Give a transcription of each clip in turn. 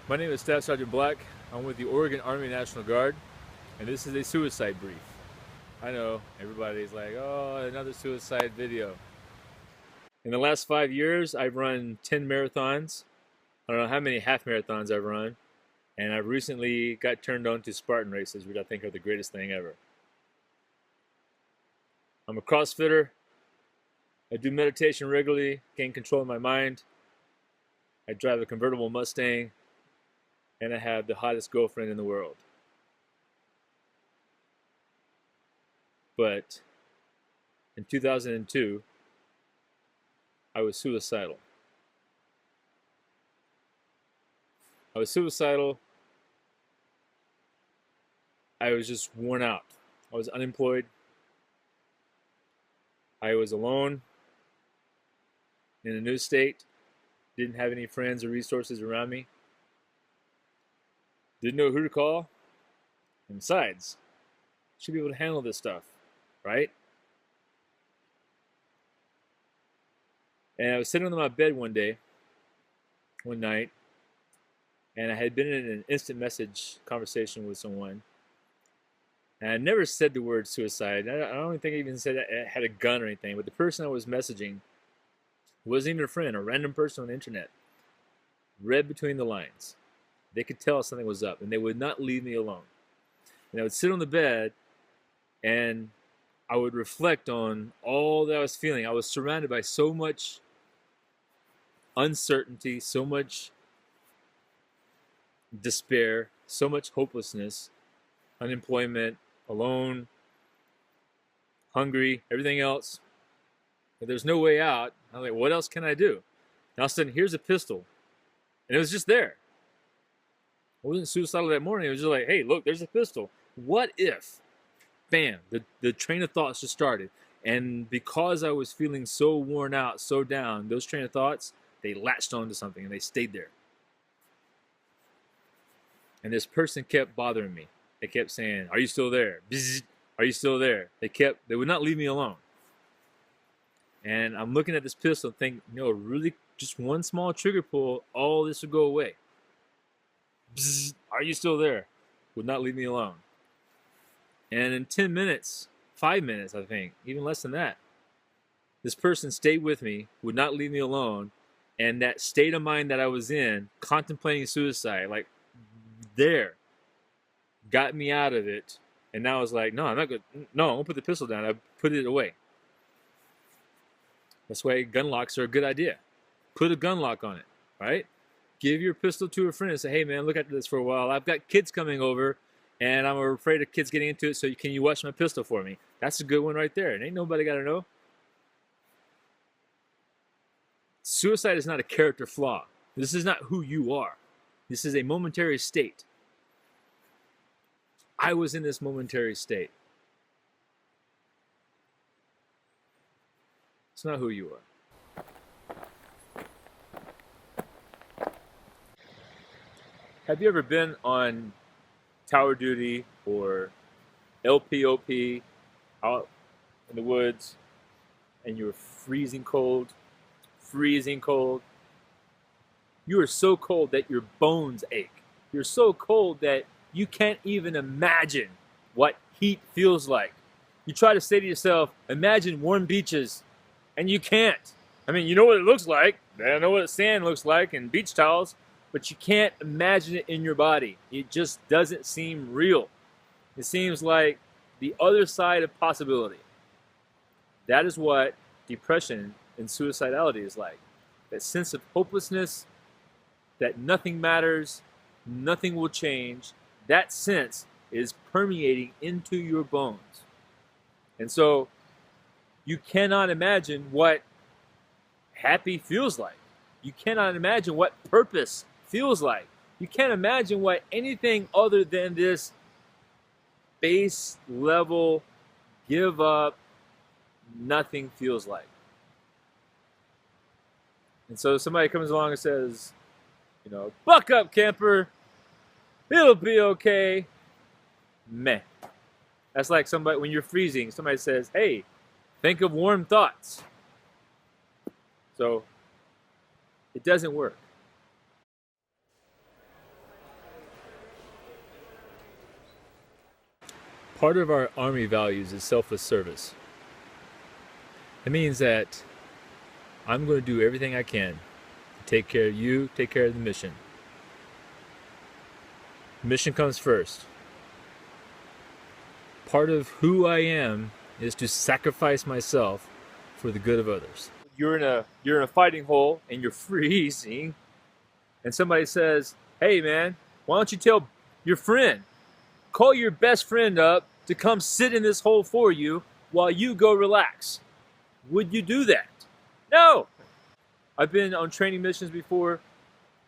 My name is Staff Sergeant Black. I'm with the Oregon Army National Guard, and this is a suicide brief. I know, everybody's like, oh, another suicide video. In the last 5 years, I've run 10 marathons. I don't know how many half marathons I've run, and I've recently got turned on to Spartan races, which I think are the greatest thing ever. I'm a CrossFitter. I do meditation regularly, gain control of my mind. I drive a convertible Mustang, and I have the hottest girlfriend in the world. But in 2002, I was suicidal. I was suicidal. I was just worn out. I was unemployed. I was alone in a new state. Didn't have any friends or resources around me. Didn't know who to call. And besides, should be able to handle this stuff, right? And I was sitting on my bed one night, and I had been in an instant message conversation with someone. And I never said the word suicide. I don't even think I even said I had a gun or anything. But the person I was messaging wasn't even a friend, a random person on the internet. Read between the lines. They could tell something was up, and they would not leave me alone. And I would sit on the bed, and I would reflect on all that I was feeling. I was surrounded by so much uncertainty, so much despair, so much hopelessness, unemployment, alone, hungry, everything else. But there's no way out. I'm like, what else can I do? And all of a sudden, here's a pistol. And it was just there. I wasn't suicidal that morning. It was just like, hey, look, there's a pistol. What if? Bam, the train of thoughts just started. And because I was feeling so worn out, so down, those train of thoughts, they latched onto something and they stayed there. And this person kept bothering me. They kept saying, are you still there? Bzz, are you still there? They would not leave me alone. And I'm looking at this pistol and think, really just one small trigger pull, all this would go away. Bzz, are you still there? Would not leave me alone. And in 10 minutes, 5 minutes, I think, even less than that, this person stayed with me, would not leave me alone. And that state of mind that I was in, contemplating suicide, like there, got me out of it. And now I was like, no, I'm not good. No, I won't put the pistol down. I put it away. That's why gun locks are a good idea. Put a gun lock on it, right? Give your pistol to a friend and say, hey, man, look at this for a while. I've got kids coming over, and I'm afraid of kids getting into it, so can you watch my pistol for me? That's a good one right there. And ain't nobody got to know. Suicide is not a character flaw. This is not who you are. This is a momentary state. I was in this momentary state. It's not who you are. Have you ever been on tower duty or LPOP out in the woods and you were freezing cold? You are so cold that your bones ache. You're so cold that you can't even imagine what heat feels like. You try to say to yourself, imagine warm beaches, and you can't. I mean, you know what it looks like. I know what sand looks like and beach towels, but you can't imagine it in your body. It just doesn't seem real. It seems like the other side of possibility. That is what depression and suicidality is like. That sense of hopelessness, that nothing matters, nothing will change. That sense is permeating into your bones. And so you cannot imagine what happy feels like. You cannot imagine what purpose feels like. You can't imagine what anything other than this base level, give up, nothing feels like. And so somebody comes along and says, buck up, camper. It'll be okay. Meh. That's like somebody, when you're freezing, somebody says, hey, think of warm thoughts. So it doesn't work. Part of our Army values is selfless service. It means that I'm going to do everything I can to take care of you, take care of the mission. The mission comes first. Part of who I am is to sacrifice myself for the good of others. You're in a fighting hole and you're freezing, and somebody says, "Hey man, why don't you tell your friend, call your best friend up to come sit in this hole for you while you go relax." Would you do that? No! I've been on training missions before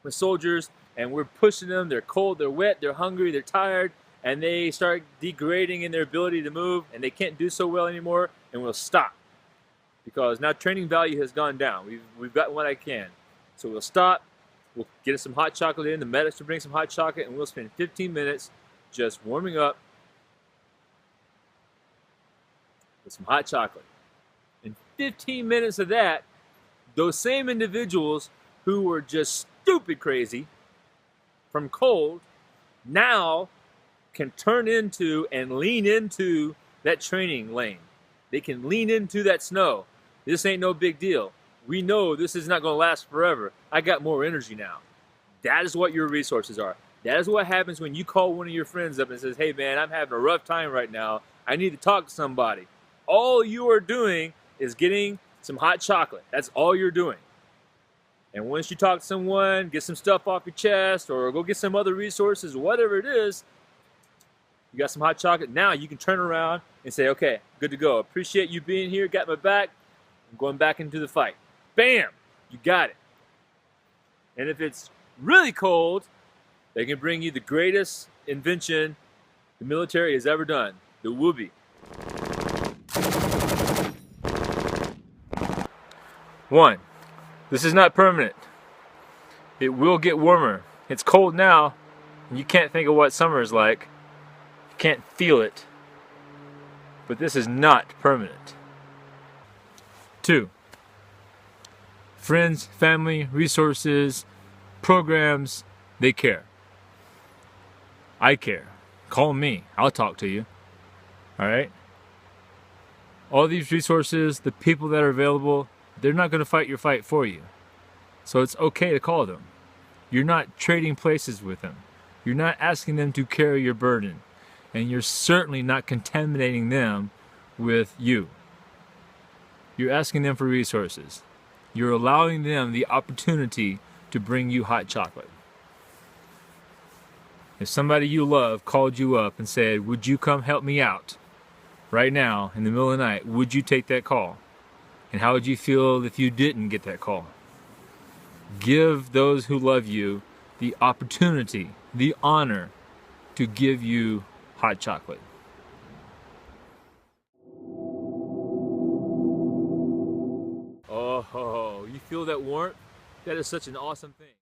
with soldiers, and we're pushing them. They're cold, they're wet, they're hungry, they're tired, and they start degrading in their ability to move, and they can't do so well anymore, and we'll stop. Because now training value has gone down. We've gotten what I can. So we'll stop, we'll get us some hot chocolate in, the medics will bring some hot chocolate, and we'll spend 15 minutes just warming up with some hot chocolate. In 15 minutes of that, those same individuals who were just stupid crazy from cold now can turn into and lean into that training lane. They can lean into that snow. This ain't no big deal. We know this is not going to last forever. I got more energy now. That is what your resources are. That is what happens when you call one of your friends up and says, "Hey man, I'm having a rough time right now. I need to talk to somebody." All you are doing is getting some hot chocolate. That's all you're doing. And once you talk to someone, get some stuff off your chest, or go get some other resources, whatever it is, you got some hot chocolate. Now you can turn around and say, "Okay, good to go. Appreciate you being here. Got my back. I'm going back into the fight." Bam! You got it. And if it's really cold, they can bring you the greatest invention the military has ever done, the whoopee. One, this is not permanent. It will get warmer. It's cold now, and you can't think of what summer is like. You can't feel it. But this is not permanent. Two, friends, family, resources, programs, they care. I care. Call me. I'll talk to you. All right? All these resources, the people that are available, they're not going to fight your fight for you. So it's okay to call them. You're not trading places with them. You're not asking them to carry your burden. And you're certainly not contaminating them with you. You're asking them for resources. You're allowing them the opportunity to bring you hot chocolate. If somebody you love called you up and said, "Would you come help me out right now in the middle of the night?" would you take that call? And how would you feel if you didn't get that call? Give those who love you the opportunity, the honor to give you hot chocolate. Oh, you feel that warmth? That is such an awesome thing.